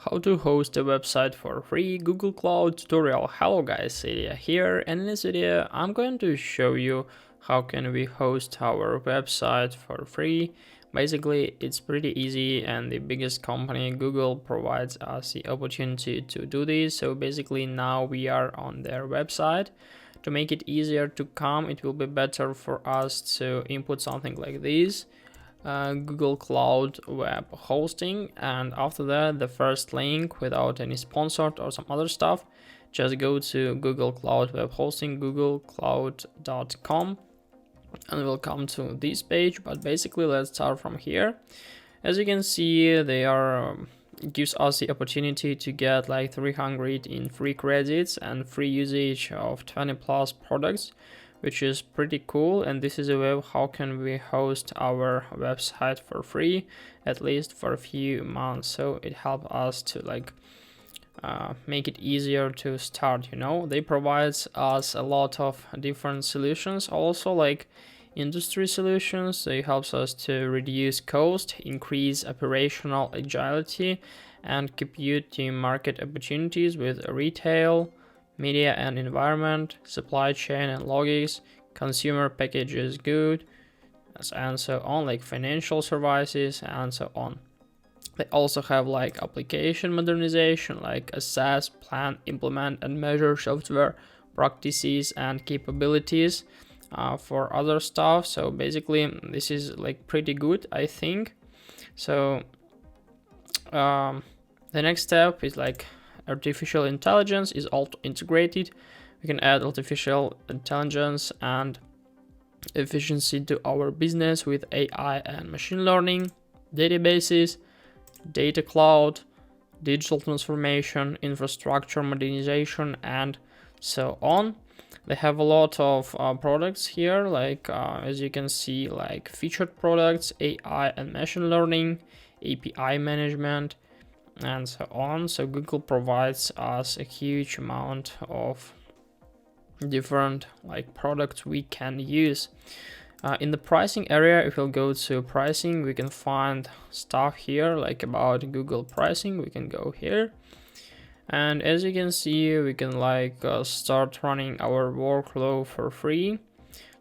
How to host a website for free Google Cloud tutorial. Hello guys, Ilya here, and in this video I'm going to show you how can we host our website for free. Basically it's pretty easy, and the biggest company Google provides us the opportunity to do this. So basically now we are on their website. To make it easier to come, it will be better for us to input something like this. Google Cloud Web Hosting, and after that the first link without any sponsored or some other stuff, just go to Google Cloud Web Hosting, googlecloud.com, and we'll come to this page. But basically let's start from here. As you can see, they are gives us the opportunity to get like 300 in free credits and free usage of 20 plus products, which is pretty cool. And this is a way how can we host our website for free, at least for a few months. So it helps us to make it easier to start. They provide us a lot of different solutions, also like industry solutions. They helps us to reduce cost, increase operational agility, and compute the market opportunities with retail, media and environment, supply chain and logistics, consumer packages good, and so on, like financial services and so on. They also have like application modernization, like assess, plan, implement, and measure software practices and capabilities for other stuff. So basically this is like pretty good, I think. So the next step is like artificial intelligence is also integrated. We can add artificial intelligence and efficiency to our business with AI and machine learning, databases, data cloud, digital transformation, infrastructure modernization, and so on. They have a lot of products here, like as you can see, like featured products, AI and machine learning, API management, and so on. So Google provides us a huge amount of different like products we can use. In the pricing area, if we'll go to pricing, we can find stuff here like about Google pricing. We can go here, and as you can see, we can start running our workflow for free.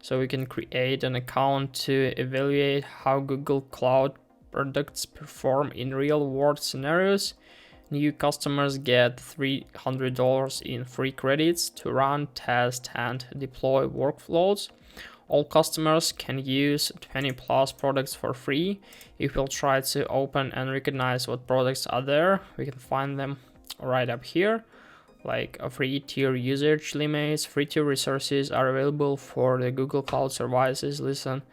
So we can create an account to evaluate how Google Cloud products perform in real world scenarios. New customers get $300 in free credits to run, test, and deploy workflows. All customers can use 20 plus products for free. If we'll try to open and recognize what products are there, we can find them right up here, like a free tier usage limits. Free tier resources are available for the Google Cloud services listed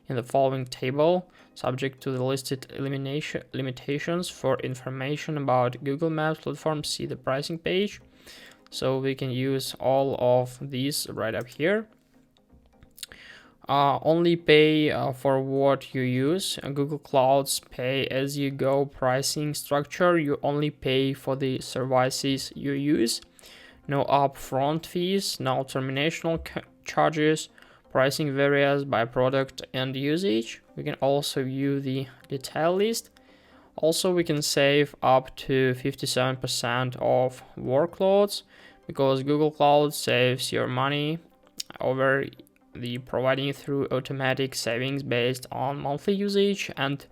in the following table, subject to the listed limitations. For information about Google Maps platform, see the pricing page. So we can use all of these right up here. Only pay for what you use. Google Cloud's pay as you go pricing structure, you only pay for the services you use. No upfront fees, no termination charges. Pricing varies by product and usage. We can also view the detail list. Also, we can save up to 57% of workloads, because Google Cloud saves your money over the providing through automatic savings based on monthly usage and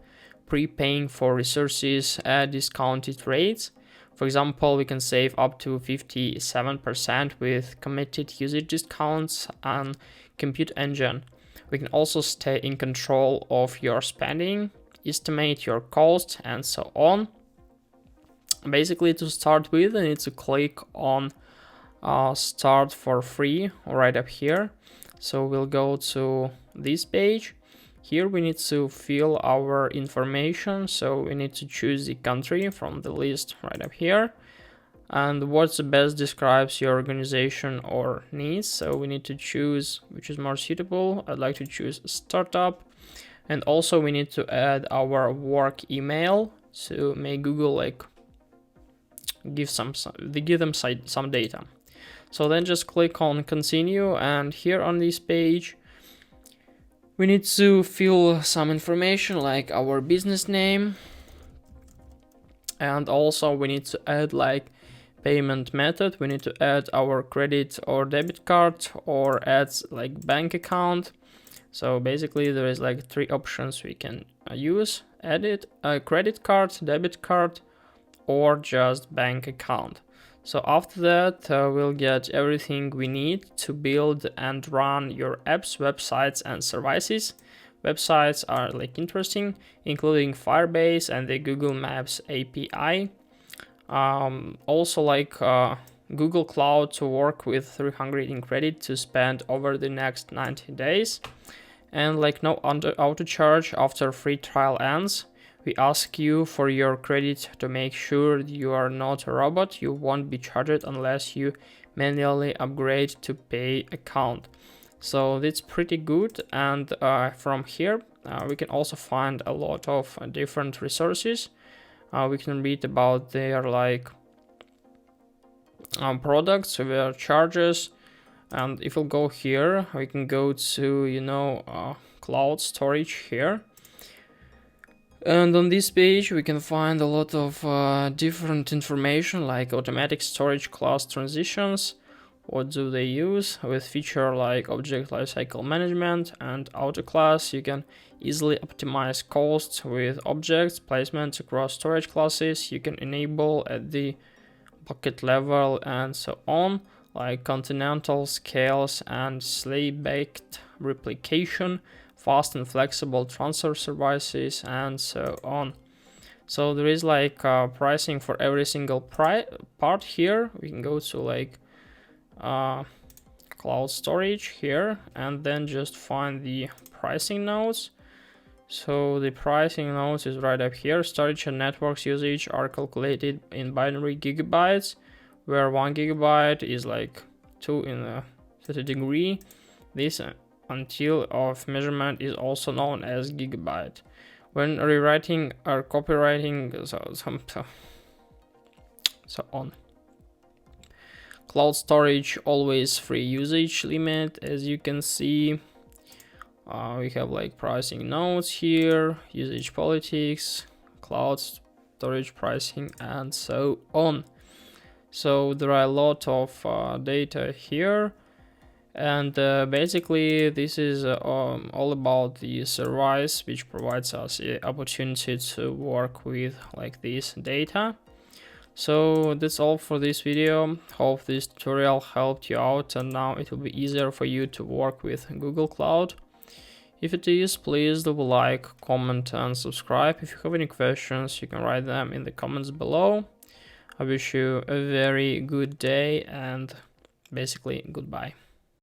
prepaying for resources at discounted rates. For example, we can save up to 57% with committed usage discounts and Compute Engine. We can also stay in control of your spending, estimate your costs, and so on. Basically, to start with, I need to click on start for free right up here. So we'll go to this page. Here we need to fill our information. So we need to choose the country from the list right up here, and what's the best describes your organization or needs. So we need to choose which is more suitable. I'd like to choose startup. And also we need to add our work email to make Google give them some data. So then just click on continue, and here on this page we need to fill some information like our business name, And also we need to add like payment method. We need to add our credit or debit card or add like bank account. So basically there is like 3 options we can use: edit a credit card, debit card, or just bank account. So after that we'll get everything we need to build and run your apps, websites and services. Websites are like interesting, including Firebase and the Google Maps API. Also like Google Cloud to work with 300 in credit to spend over the next 90 days. And like no auto charge after free trial ends. We ask you for your credit to make sure you are not a robot. You won't be charged unless you manually upgrade to pay account. So that's pretty good. And from here we can also find a lot of different resources. We can read about their like products, their charges. And if we'll go here, we can go to cloud storage here. And on this page we can find a lot of different information like automatic storage class transitions, what do they use, with feature like object lifecycle management and auto class. You can easily optimize costs with objects placement across storage classes. You can enable at the bucket level and so on, like continental scales and sleigh-baked replication, fast and flexible transfer services, and so on. So there is like pricing for every single part here. We can go to like cloud storage here and then just find the pricing nodes. So the pricing nodes is right up here. Storage and networks usage are calculated in binary gigabytes, where 1 gigabyte is like 2 in a 30 degree. This until of measurement is also known as gigabyte. When rewriting or copywriting, so on. Cloud storage always free usage limit, as you can see. We have like pricing nodes here, usage politics, cloud storage pricing, and so on. So there are a lot of data here, and basically this is all about the service, which provides us the opportunity to work with like this data. So that's all for this video. Hope this tutorial helped you out, and now it will be easier for you to work with Google Cloud. If it is, please do like, comment and subscribe. If you have any questions, you can write them in the comments below. I wish you a very good day and basically goodbye.